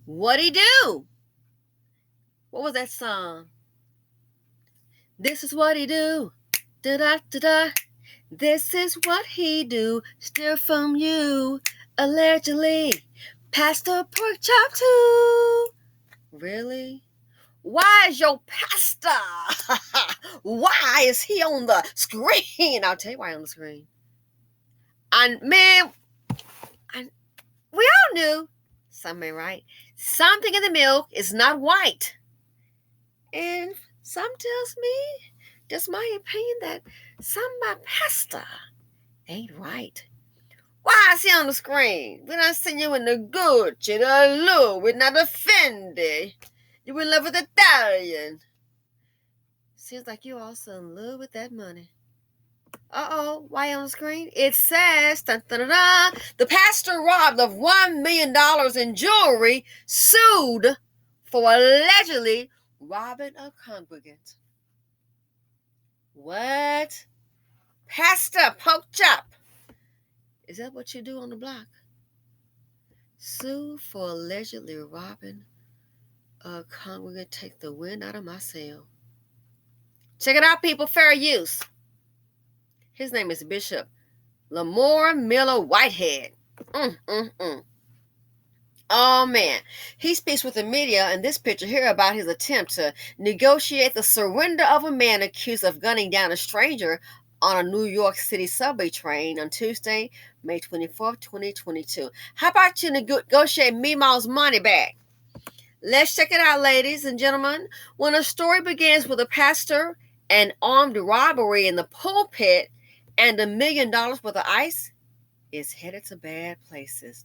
What'd he do? What was that song? This is what he do. Da-da-da-da. This is what he do. Steal from you. Allegedly. Pastor pork chop too. Really? Why is your pastor? Why is he on the screen? I'll tell you why on the screen. And man, we all knew, some may right, something in the milk is not white. And some tells me, just my opinion, that my pastor ain't right. Why is he on the screen? We're not seeing you in the good, you the low. We're not offended. You in love with Italian. Seems like you also in love with that money. Uh-oh, why on the screen? It says, dun, dun, dun, dun, the pastor robbed of $1 million in jewelry, sued for allegedly robbing a congregant. What? Pastor pork chop. Is that what you do on the block? Sue for allegedly robbing a congregant. Take the wind out of my sail. Check it out, people. Fair use. His name is Bishop Lamore Miller Whitehead. Oh, man. He speaks with the media in this picture here about his attempt to negotiate the surrender of a man accused of gunning down a stranger on a New York City subway train on Tuesday, May 24th, 2022. How about you negotiate Meemaw's money back? Let's check it out, ladies and gentlemen. When a story begins with a pastor, an armed robbery in the pulpit, and $1 million worth of ice, it's headed to bad places.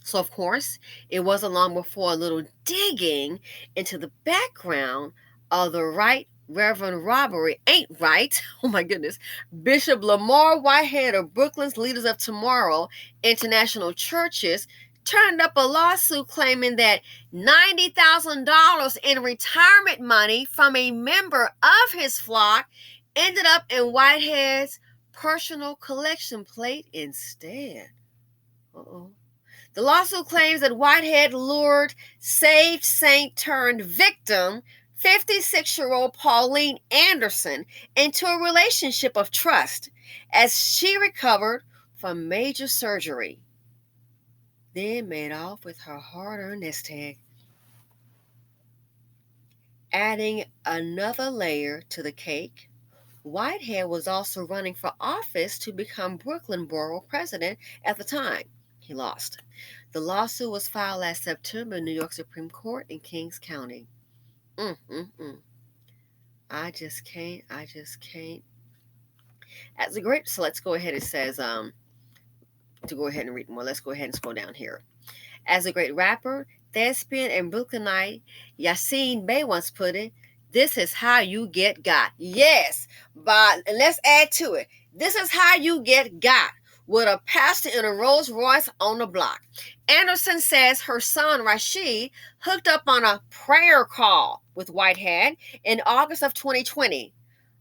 So, of course, it wasn't long before a little digging into the background of the Right Reverend Robbery Ain't Right. Oh, my goodness. Bishop Lamar Whitehead of Brooklyn's Leaders of Tomorrow International Churches turned up a lawsuit claiming that $90,000 in retirement money from a member of his flock ended up in Whitehead's personal collection plate instead. The lawsuit claims that Whitehead lured saved saint turned victim, 56-year-old Pauline Anderson, into a relationship of trust as she recovered from major surgery, then made off with her hard-earned nest egg. Adding another layer to the cake, Whitehead was also running for office to become Brooklyn Borough president at the time. He lost. The lawsuit was filed last September in New York Supreme Court in Kings County. I just can't. As a great, so let's go ahead. It says, to go ahead and read more, let's go ahead and scroll down here. As a great rapper, thespian, and Brooklynite Yassine Bey once put it, this is how you get got. Yes, but let's add to it. This is how you get got. With a pastor in a Rolls Royce on the block. Anderson says her son Rashid hooked up on a prayer call with Whitehead in August of 2020.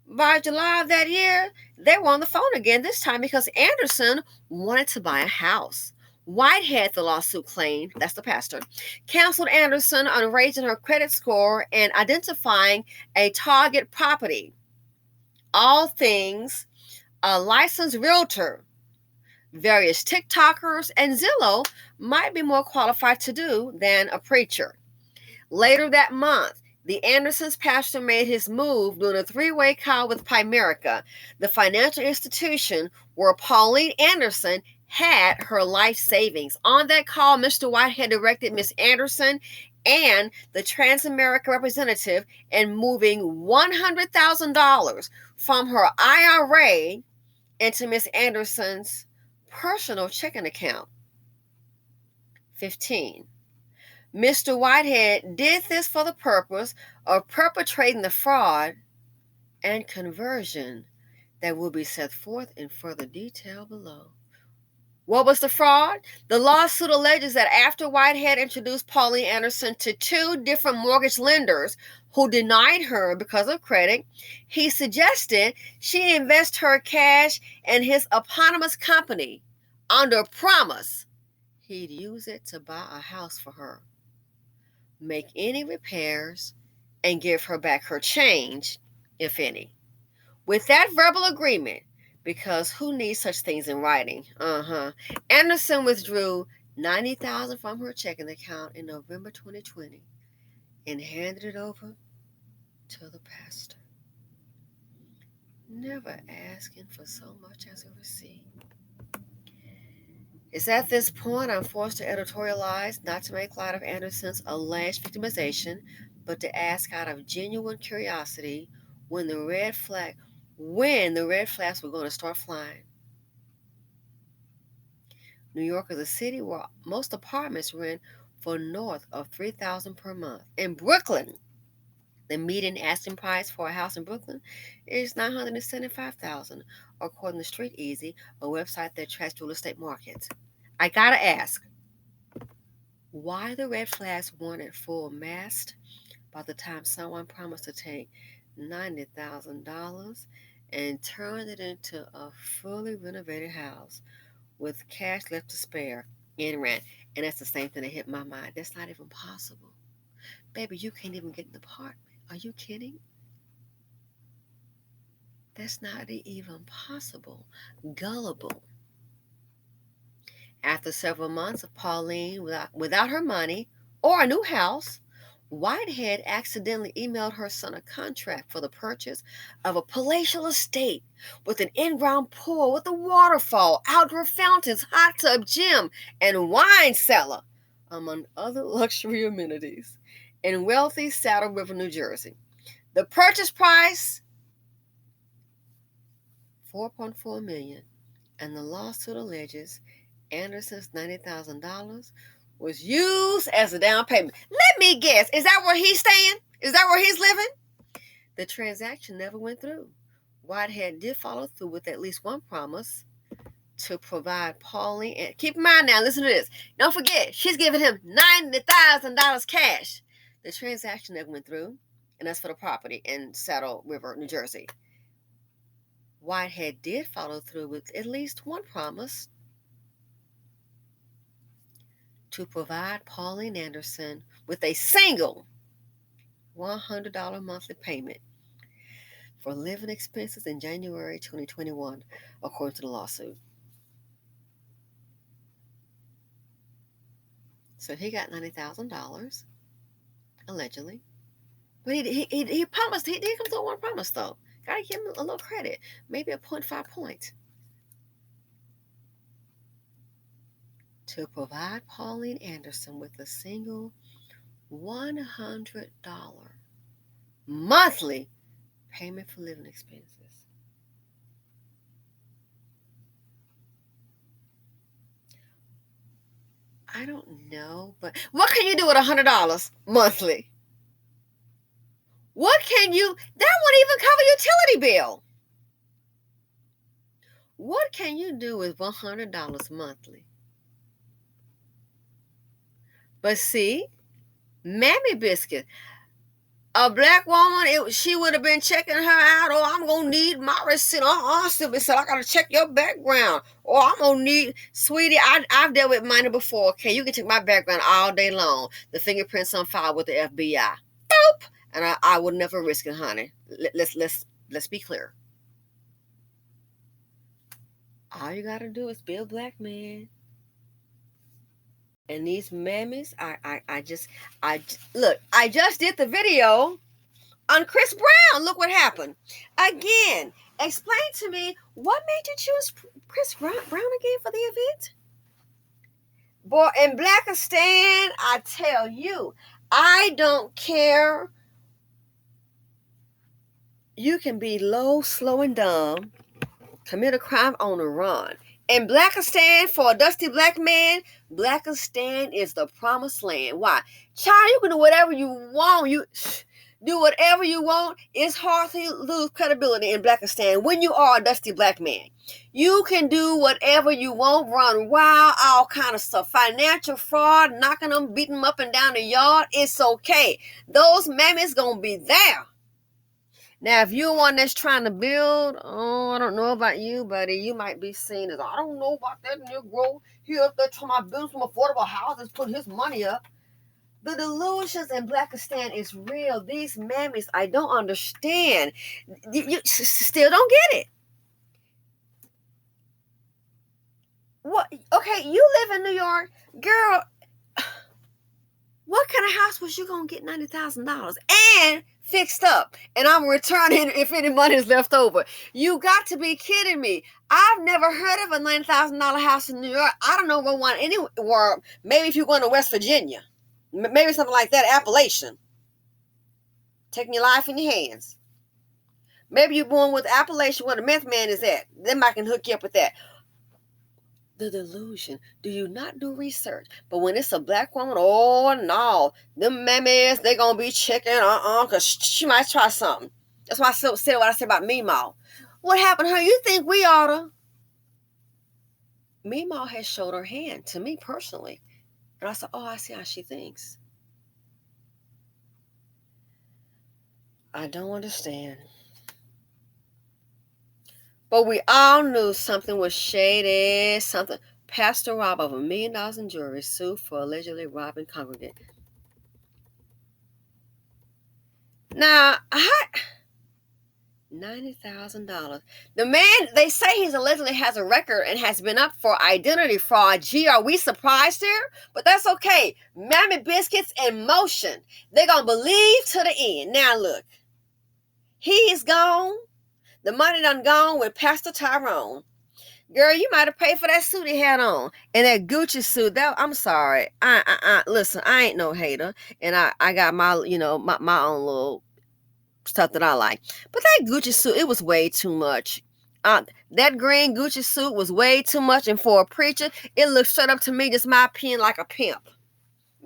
By July of that year, they were on the phone again, this time because Anderson wanted to buy a house. Whitehead, the lawsuit claimed, that's the pastor, counseled Anderson on raising her credit score and identifying a target property. All things a licensed realtor, various TikTokers, and Zillow might be more qualified to do than a preacher. Later that month, the Andersons' pastor made his move during a three-way call with Primerica, the financial institution where Pauline Anderson had her life savings. On that call, Mr. Whitehead directed Miss Anderson and the Transamerica representative in moving $100,000 from her IRA into Miss Anderson's personal checking account. 15. Mr. Whitehead did this for the purpose of perpetrating the fraud and conversion that will be set forth in further detail below. What was the fraud? The lawsuit alleges that after Whitehead introduced Pauline Anderson to two different mortgage lenders who denied her because of credit, he suggested she invest her cash in his eponymous company under promise he'd use it to buy a house for her, make any repairs, and give her back her change, if any. With that verbal agreement, because who needs such things in writing? Anderson withdrew 90,000 from her checking account in November 2020 and handed it over to the pastor, never asking for so much as a receipt. It's at this point I'm forced to editorialize, not to make light of Anderson's alleged victimization, but to ask out of genuine curiosity when the red flags were going to start flying. New York is a city where most apartments rent for north of $3,000 per month. In Brooklyn, the median asking price for a house in Brooklyn is $975,000, according to Street Easy, a website that tracks real estate markets. I gotta ask, why the red flags weren't at full mast by the time someone promised to take $90,000 and turn it into a fully renovated house with cash left to spare in rent? And that's the same thing that hit my mind. That's not even possible. Baby, you can't even get an apartment. Are you kidding? That's not even possible. Gullible. After several months of Pauline without her money or a new house, Whitehead accidentally emailed her son a contract for the purchase of a palatial estate with an in-ground pool with a waterfall, outdoor fountains, hot tub, gym, and wine cellar, among other luxury amenities, in wealthy Saddle River, New Jersey. The purchase price, $4.4 million, and the lawsuit alleges Anderson's $90,000 was used as a down payment. Let me guess, is that where he's staying? Is that where he's living? The transaction never went through. Whitehead did follow through with at least one promise to provide Pauline, and keep in mind now, listen to this. Don't forget, she's giving him $90,000 cash. The transaction never went through, and that's for the property in Saddle River, New Jersey. Whitehead did follow through with at least one promise to provide Pauline Anderson with a single $100 monthly payment for living expenses in January 2021, according to the lawsuit. So he got $90,000, allegedly. But he promised, he did come through one promise, though. Gotta give him a little credit, maybe a 0.5 points. To provide Pauline Anderson with a single $100 monthly payment for living expenses. I don't know, but what can you do with $100 monthly? What can you, that won't even cover your utility bill. What can you do with $100 monthly? But see, Mammy Biscuit, a black woman, she would have been checking her out. Oh, I'm going to need my receipt. Sylvia said, I got to check your background. Or I'm going to need, sweetie, I've dealt with money before. Okay, you can check my background all day long. The fingerprints on file with the FBI. Boop. And I would never risk it, honey. Let's be clear. All you got to do is be a black man. And these mammies, I just did the video on Chris Brown. Look what happened. Again, explain to me, what made you choose Chris Brown again for the event? Boy, in Blackistan, I tell you, I don't care. You can be low, slow, and dumb, commit a crime on the run. In Blackistan, for a dusty black man, Blackistan is the promised land. Why? Child, you can do whatever you want. You do whatever you want. It's hard to lose credibility in Blackistan when you are a dusty black man. You can do whatever you want, run wild, all kind of stuff. Financial fraud, knocking them, beating them up and down the yard. It's okay. Those mammies gonna be there. Now, if you're one that's trying to build, oh, I don't know about you, buddy. You might be seen as, I don't know about that Negro. He up there trying to build some affordable houses, put his money up. The delusions in Blackistan is real. These mammies, I don't understand. You still don't get it. What? Okay, you live in New York, girl. What kind of house was you gonna get $90,000 and fixed up? And I'm returning if any money is left over. You got to be kidding me. I've never heard of a $90,000 house in New York. I don't know what one anywhere. Maybe if you're going to West Virginia, maybe something like that, Appalachian. Taking your life in your hands. Maybe you're born with Appalachian where the meth man is at. Then I can hook you up with that. The delusion. Do you not do research? But when it's a black woman, oh no, them mammies, they gonna be checking, because she might try something. That's why I said what I said about Meemaw. What happened to her? You think we oughta? Meemaw has showed her hand to me personally. And I said, oh, I see how she thinks. I don't understand. But we all knew something was shady, something. Pastor robbed of $1 million in jewelry, sued for allegedly robbing congregant. Now, $90,000. The man, they say he's allegedly has a record and has been up for identity fraud. Gee, are we surprised here? But that's okay. Mammy Biscuits in motion. They're going to believe to the end. Now, look. He is gone. The money done gone with Pastor Tyrone. Girl, you might have paid for that suit he had on. And that Gucci suit, I'm sorry. Listen, I ain't no hater. And I got my, my own little stuff that I like. But that Gucci suit, it was way too much. That green Gucci suit was way too much. And for a preacher, it looked straight up to me, just my opinion, like a pimp.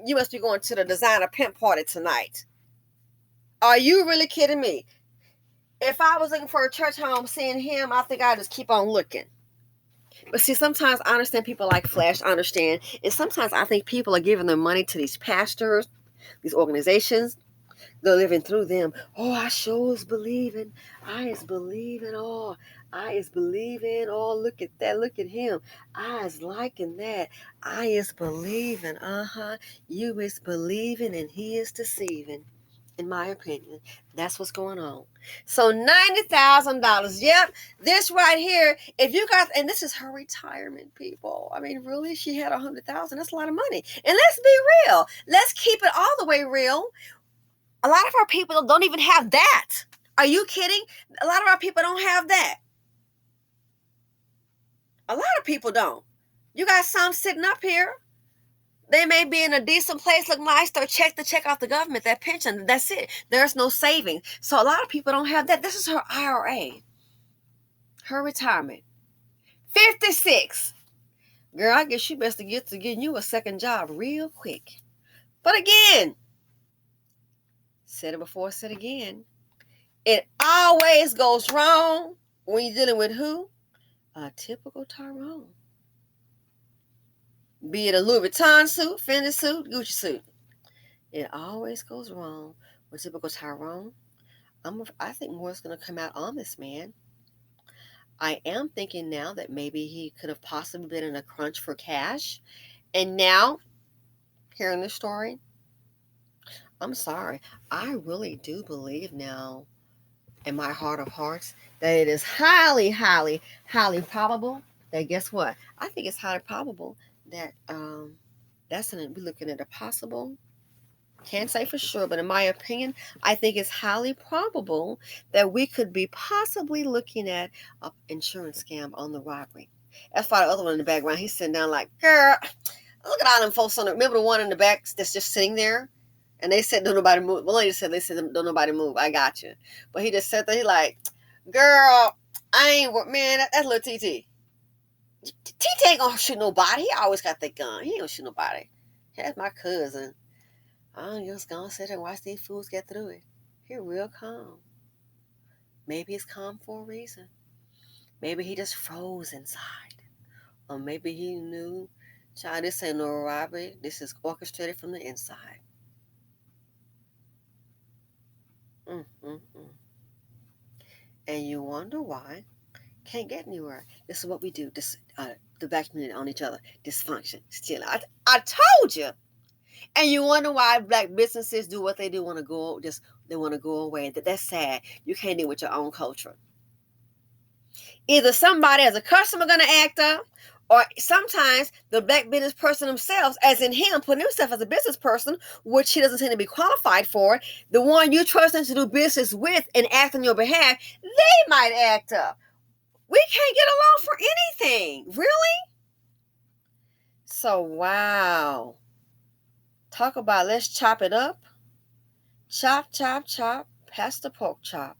You must be going to the designer pimp party tonight. Are you really kidding me? If I was looking for a church home, seeing him, I think I'd just keep on looking. But see, sometimes I understand people like flash, I understand. And sometimes I think people are giving their money to these pastors, these organizations. They're living through them. Oh, I sure is believing. I is believing. Oh, I is believing. Oh, look at that. Look at him. I is liking that. I is believing. You is believing and he is deceiving. In my opinion, that's what's going on. So $90,000. Yep, this right here. If you guys, and this is her retirement, people. I mean, really, she had $100,000. That's a lot of money. And let's be real. Let's keep it all the way real. A lot of our people don't even have that. Are you kidding? A lot of our people don't have that. A lot of people don't. You got some sitting up here. They may be in a decent place, look nice, they'll check off the government, that pension, that's it. There's no savings. So a lot of people don't have that. This is her IRA. Her retirement. 56. Girl, I guess you best to get to getting you a second job real quick. But again, said it before, said again. It always goes wrong when you're dealing with who? A typical Tyrone. Be it a Louis Vuitton suit, Fendi suit, Gucci suit. It always goes wrong with typical Tyrone. I think more is going to come out on this man. I am thinking now that maybe he could have possibly been in a crunch for cash. And now, hearing this story, I'm sorry. I really do believe now, in my heart of hearts, that it is highly, highly, highly probable that, guess what? I think it's highly probable that we're looking at a possible, can't say for sure, but in my opinion, I think it's highly probable that we could be possibly looking at an insurance scam on the robbery. That's why the other one in the background, he's sitting down like, girl, look at all them folks on the, remember the one in the back that's just sitting there? And they said, don't nobody move. Well, they said, don't nobody move. I got you. But he just sat there, he like, girl, I ain't, man, that's little TT. TT ain't gonna shoot nobody. He always got that gun. He ain't gonna shoot nobody. That's my cousin. I'm just gonna sit there and watch these fools get through it. He real calm. Maybe it's calm for a reason. Maybe he just froze inside. Or maybe he knew, child, this ain't no robbery. This is orchestrated from the inside. And you wonder why. Can't get anywhere. This is what we do. This the black community on each other. Dysfunction. Still, I told you. And you wonder why black businesses do what they do. Want to go just they want to go away. That's sad. You can't deal with your own culture. Either somebody as a customer gonna act up, or sometimes the black business person themselves, as in him, putting himself as a business person, which he doesn't seem to be qualified for, the one you trust him to do business with and act on your behalf, they might act up. We can't get along for anything. Really? So wow. Talk about let's chop it up. Chop, chop, chop. Pass the pork chop.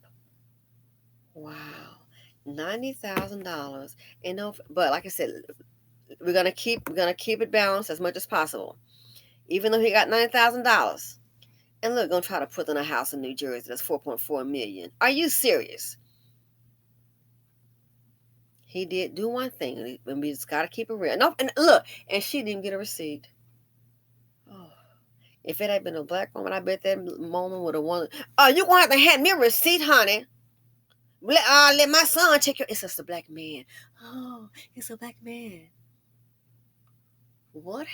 Wow. $90,000. And no, but like I said, we're gonna keep it balanced as much as possible. Even though he got $90,000. And look, gonna try to put in a house in New Jersey that's 4.4 million. Are you serious? He did do one thing, and we just gotta keep it real. No, and look, and she didn't get a receipt. Oh, if it had been a black woman, I bet that moment would have won. Oh, you gonna have to hand me a receipt, honey. Let my son check your. It's just a black man. Oh, it's a black man. What?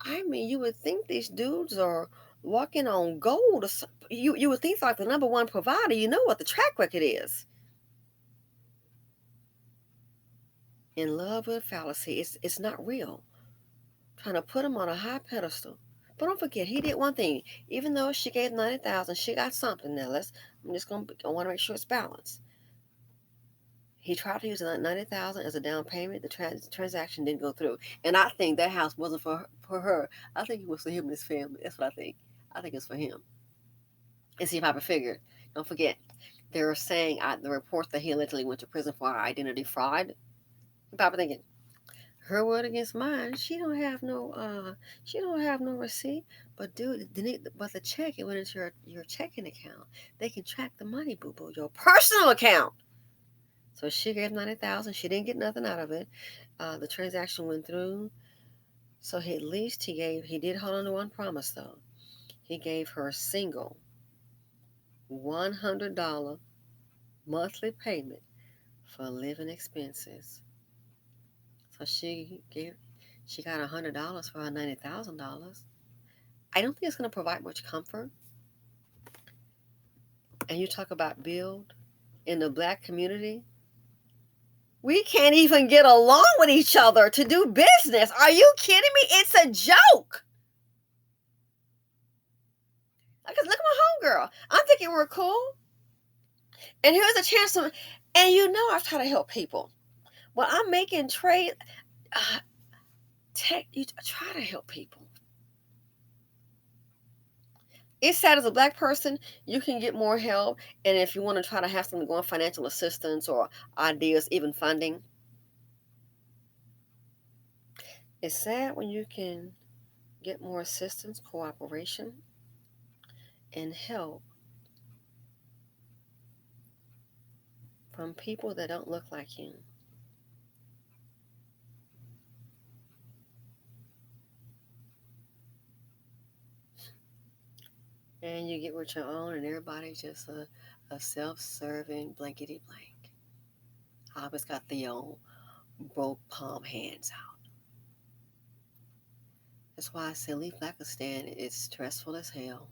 I mean, you would think these dudes are walking on gold. Or you would think like the number one provider. You know what the track record is. In love with fallacy, it's not real. Trying to put him on a high pedestal. But don't forget, he did one thing. Even though she gave 90,000, she got something. Now I'm just gonna. I want to make sure it's balanced. He tried to use 90,000 as a down payment. The transaction didn't go through, and I think that house wasn't for her. I think it was for him and his family. That's what I think. I think it's for him. And see if I can figure. Don't forget, they're saying the report that he allegedly went to prison for identity fraud. I'm probably thinking, her word against mine. She don't have no receipt. But dude, but the check, it went into your checking account. They can track the money, boo boo, your personal account. So she gave 90,000. She didn't get nothing out of it. The transaction went through. So at least he did hold on to one promise though. He gave her a single $100 monthly payment for living expenses. So she got $100 for her $90,000. I don't think it's going to provide much comfort. And you talk about build in the black community. We can't even get along with each other to do business. Are you kidding me? It's a joke. Look at my homegirl. I'm thinking we're cool. And here's a chance to, and you know I've tried to help people. Well, I'm making trade, you try to help people. It's sad as a black person, you can get more help. And if you want to try to have something going, financial assistance or ideas, even funding. It's sad when you can get more assistance, cooperation, and help from people that don't look like you. And you get what you own, and everybody's just a self-serving blankety blank. I always got the old broke palm hands out. That's why I say leave Blackistan. It's stressful as hell.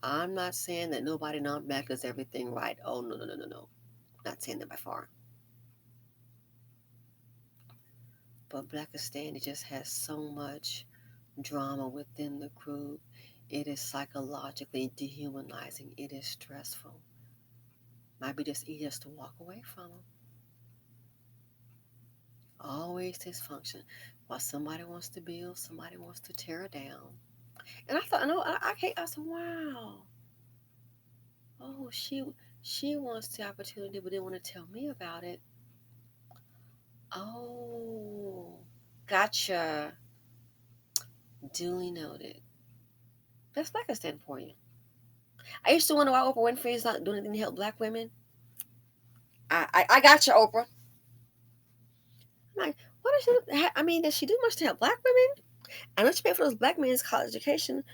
I'm not saying that nobody non-black does everything right. Oh no no no no no. Not saying that by far. But Blackistan, it just has so much drama within the group. It is psychologically dehumanizing. It is stressful. Might be just easiest to walk away from them. Always dysfunction. While somebody wants to build, somebody wants to tear down. And I thought, no, I can't. I said, wow. Oh, she wants the opportunity, but didn't want to tell me about it. Oh, gotcha. Duly noted. That's Pakistan for you. I used to wonder why Oprah Winfrey is not doing anything to help black women. I got you, Oprah. I'm like, what does she? Does she do much to help black women? I know she paid for those black men's college education,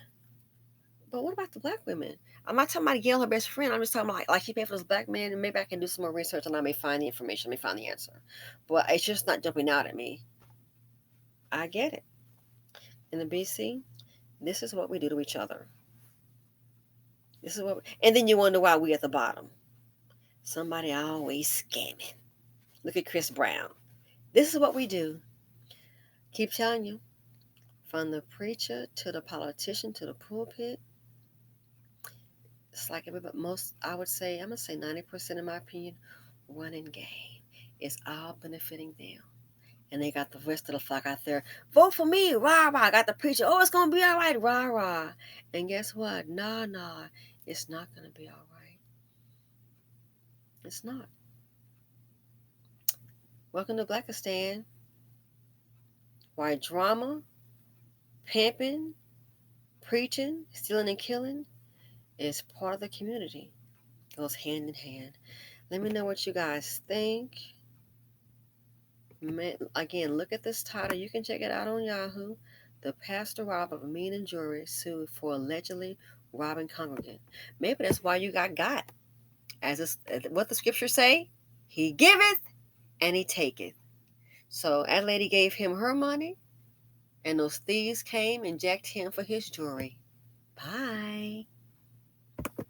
But what about the black women? I'm not talking about Gail, her best friend. I'm just talking about like she paid for this black man, and maybe I can do some more research and I may find the information, I may find the answer. But it's just not jumping out at me. I get it. In the BC, this is what we do to each other. This is and then you wonder why we at the bottom. Somebody always scamming. Look at Chris Brown. This is what we do. Keep telling you, from the preacher to the politician to the pulpit, it's like everybody, most, I would say, I'm going to say 90% in my opinion, running game. It's all benefiting them. And they got the rest of the flock out there, vote for me, rah, rah. I got the preacher, oh, it's going to be all right, rah, rah. And guess what? Nah, it's not going to be all right. It's not. Welcome to Blackistan. Why drama, pimping, preaching, stealing and killing is part of the community. It goes hand in hand. Let me know what you guys think. Again, look at this title. You can check it out on Yahoo. The pastor robbed of mean and jury sued for allegedly robbing congregant. Maybe that's why you got. As what the scriptures say, he giveth and he taketh. So that lady gave him her money, and those thieves came and jacked him for his jewelry. Bye.